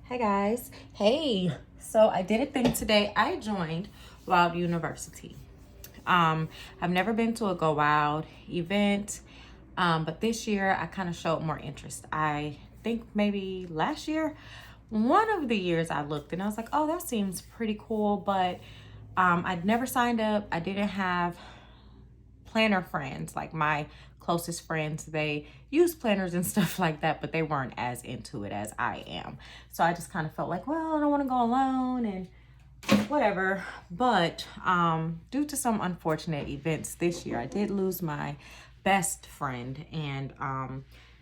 Hey guys. Hey. So I did a thing today. I joined Wild University. I've never been to a Go Wild event, but this year I kind of showed more interest. I think maybe last year, one of the years I looked and I was like, oh, that seems pretty cool, but I'd never signed up. I didn't have planner friends, like my closest friends. They use planners and stuff like that, but they weren't as into it as I am. So I just kind of felt like, well, I don't want to go alone and whatever. But due to some unfortunate events this year, I did lose my best friend, and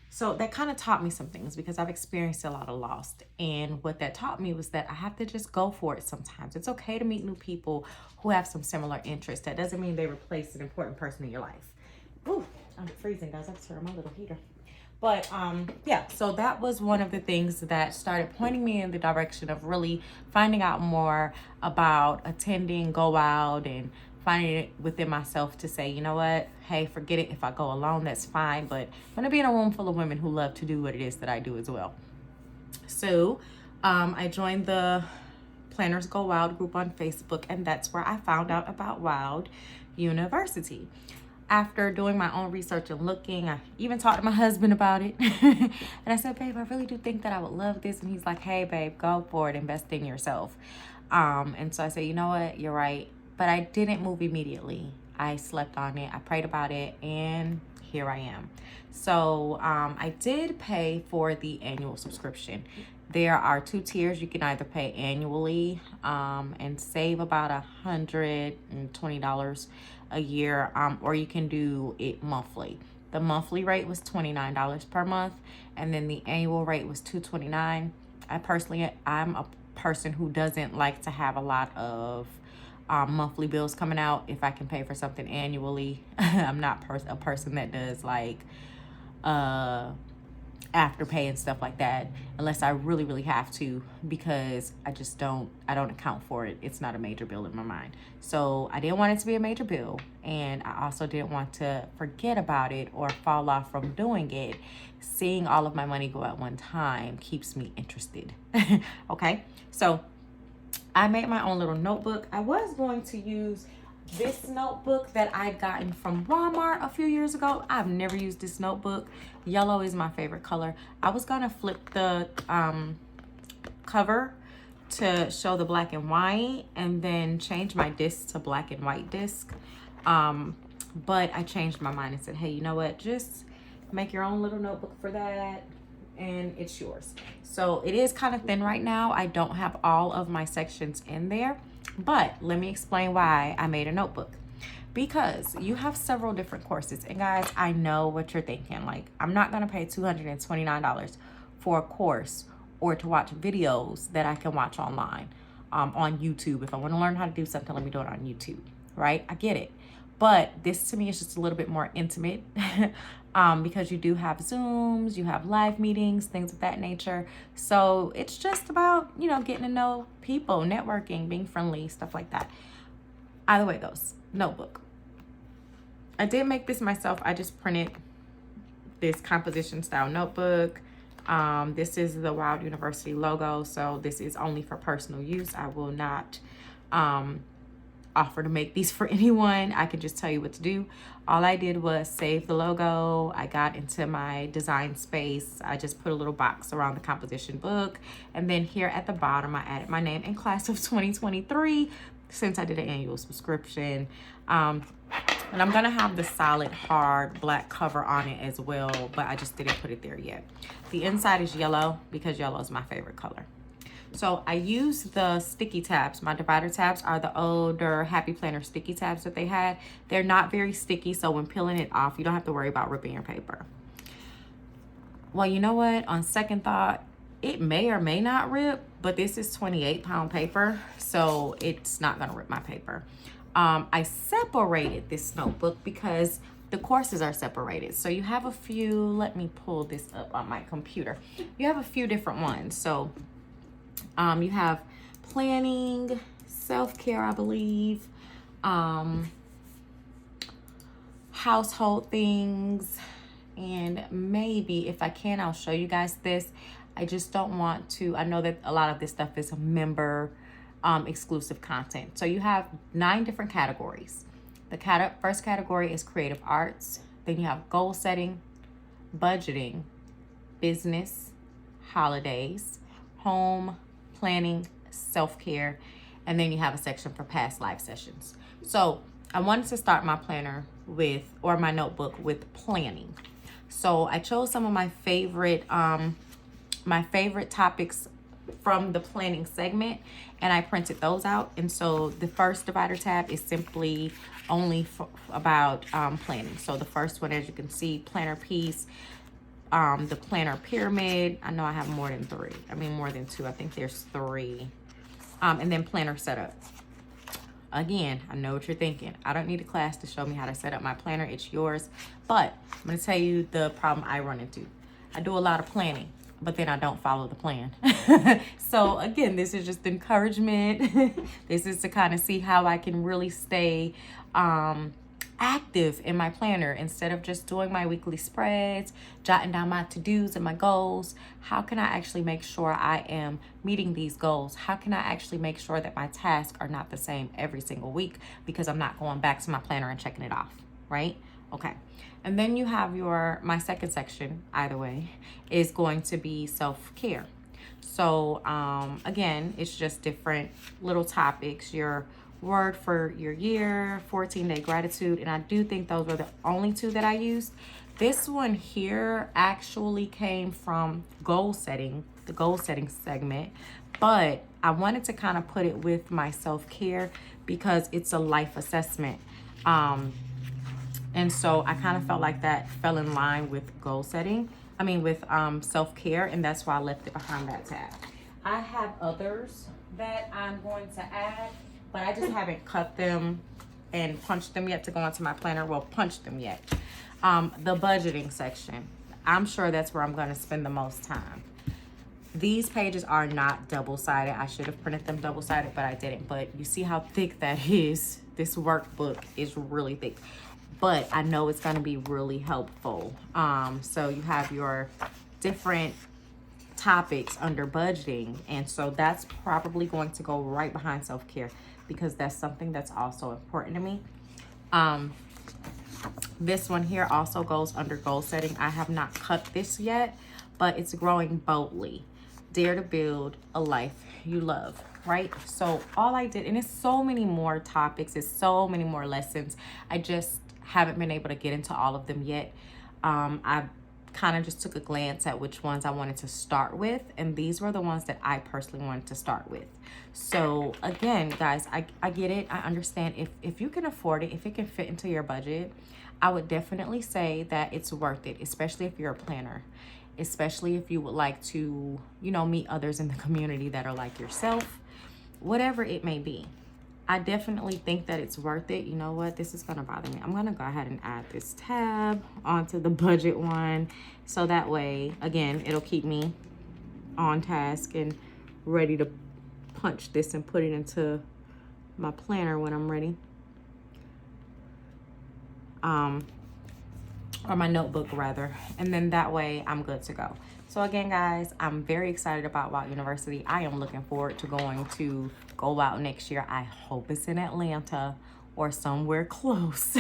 so that kind of taught me some things because I've experienced a lot of loss. And what that taught me was that I have to just go for it sometimes. It's okay to meet new people who have some similar interests. That doesn't mean they replace an important person in your life. Ooh, I'm freezing, guys. I have to turn on my little heater. But yeah, so that was one of the things that started pointing me in the direction of really finding out more about attending Go Wild and finding it within myself to say, you know what, hey, forget it. If I go alone, that's fine. But I'm going to be in a room full of women who love to do what it is that I do as well. So I joined the Planners Go Wild group on Facebook, and that's where I found out about Wild University. After doing my own research and looking, I even talked to my husband about it. And I said, babe, I really do think that I would love this. And he's like, hey, babe, go for it. Invest in yourself. And so I said, you know what? You're right. But I didn't move immediately. I slept on it. I prayed about it. And here I am. So I did pay for the annual subscription. There are two tiers. You can either pay annually and save about $120 a year, or you can do it monthly. The monthly rate was $29 per month, and then the annual rate was $229. I'm a person who doesn't like to have a lot of monthly bills coming out. If I can pay for something annually, I'm not a person that does like afterpay and stuff like that unless I really have to, because I don't account for it. It's not a major bill in my mind. So I didn't want it to be a major bill, and I also didn't want to forget about it or fall off from doing it. Seeing all of my money go at one time keeps me interested. Okay, so I made my own little notebook. I was going to use this notebook that I'd gotten from Walmart a few years ago. I've never used this notebook. Yellow is my favorite color. I was gonna flip the cover to show the black and white and then change my disc to black and white disc. But I changed my mind and said, hey, you know what? Just make your own little notebook for that, and it's yours. So it is kind of thin right now. I don't have all of my sections in there, but let me explain why I made a notebook. Because you have several different courses, and guys, I know what you're thinking. Like, I'm not gonna pay $229 for a course or to watch videos that I can watch online on YouTube. If I want to learn how to do something, let me do it on YouTube, right? I get it. But this to me is just a little bit more intimate because you do have Zooms, you have live meetings, things of that nature. So it's just about, you know, getting to know people, networking, being friendly, stuff like that. Either way it goes, notebook. I did make this myself. I just printed this composition style notebook. This is the Wild University logo, so this is only for personal use. I will not offer to make these for anyone. I can just tell you what to do. All I did was save the logo. I got into my design space. I just put a little box around the composition book, and then here at the bottom I added my name in class of 2023 since I did an annual subscription. And I'm gonna have the solid hard black cover on it as well, but I just didn't put it there yet. The inside is yellow because yellow is my favorite color. So I use the sticky tabs. My divider tabs are the older Happy Planner sticky tabs that they had. They're not very sticky, so when peeling it off, you don't have to worry about ripping your paper. Well, you know what? On second thought, it may or may not rip, but this is 28-pound paper, so it's not gonna rip my paper. I separated this notebook because the courses are separated. So you have a few, let me pull this up on my computer. You have a few different ones. So you have planning, self-care, I believe, household things, and maybe if I can, I'll show you guys this. I just don't want to, I know that a lot of this stuff is member exclusive content. So you have 9 different categories. The first category is creative arts. Then you have goal setting, budgeting, business, holidays, home, planning, self-care, and then you have a section for past live sessions. So I wanted to start my planner with, or my notebook with, planning. So I chose some of my favorite topics from the planning segment, and I printed those out. And so the first divider tab is simply only about planning. So the first one, as you can see, planner piece, the planner pyramid. I know I have more than 3. I mean, more than 2. I think there's 3. And then planner setup. Again, I know what you're thinking. I don't need a class to show me how to set up my planner. It's yours. But I'm going to tell you the problem I run into. I do a lot of planning, but then I don't follow the plan. So again, this is just encouragement. This is to kind of see how I can really stay active in my planner instead of just doing my weekly spreads, jotting down my to-dos and my goals. How can I actually make sure I am meeting these goals? How can I actually make sure that my tasks are not the same every single week because I'm not going back to my planner and checking it off, right? Okay. And then you have my second section, either way, is going to be self-care. So again, it's just different little topics. Your word for your year, 14-day gratitude, and I do think those were the only 2 that I used. This one here actually came from goal setting, the goal setting segment, but I wanted to kind of put it with my self-care because it's a life assessment. And so I kind of felt like that fell in line with goal setting. I mean, with self-care, and that's why I left it behind that tab. I have others that I'm going to add, but I just haven't cut them and punched them yet to go into my planner. Well, punched them yet. The budgeting section. I'm sure that's where I'm going to spend the most time. These pages are not double-sided. I should have printed them double-sided, but I didn't. But you see how thick that is? This workbook is really thick. But I know it's going to be really helpful. So you have your different topics under budgeting. And so that's probably going to go right behind self-care because that's something that's also important to me. This one here also goes under goal setting. I have not cut this yet, but it's growing boldly. Dare to build a life you love, right? So all I did, and it's so many more topics, it's so many more lessons. I just haven't been able to get into all of them yet. I kind of just took a glance at which ones I wanted to start with, and these were the ones that I personally wanted to start with. So again, guys, I get it. I understand if you can afford it, if it can fit into your budget, I would definitely say that it's worth it, especially if you're a planner, especially if you would like to, you know, meet others in the community that are like yourself, whatever it may be. I definitely think that it's worth it. You know what? This is going to bother me. I'm going to go ahead and add this tab onto the budget one. So that way, again, it'll keep me on task and ready to punch this and put it into my planner when I'm ready. Or my notebook rather. And then that way I'm good to go. So again, guys, I'm very excited about WildU University. I am looking forward to going to Go Wild next year. I hope it's in Atlanta or somewhere close.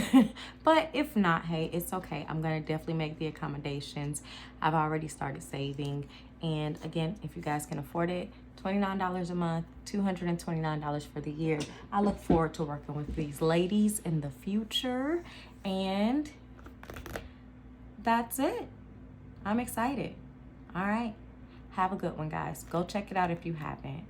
But if not, hey, it's okay. I'm going to definitely make the accommodations. I've already started saving. And again, if you guys can afford it, $29 a month, $229 for the year. I look forward to working with these ladies in the future. And that's it. I'm excited. All right. Have a good one, guys. Go check it out if you haven't.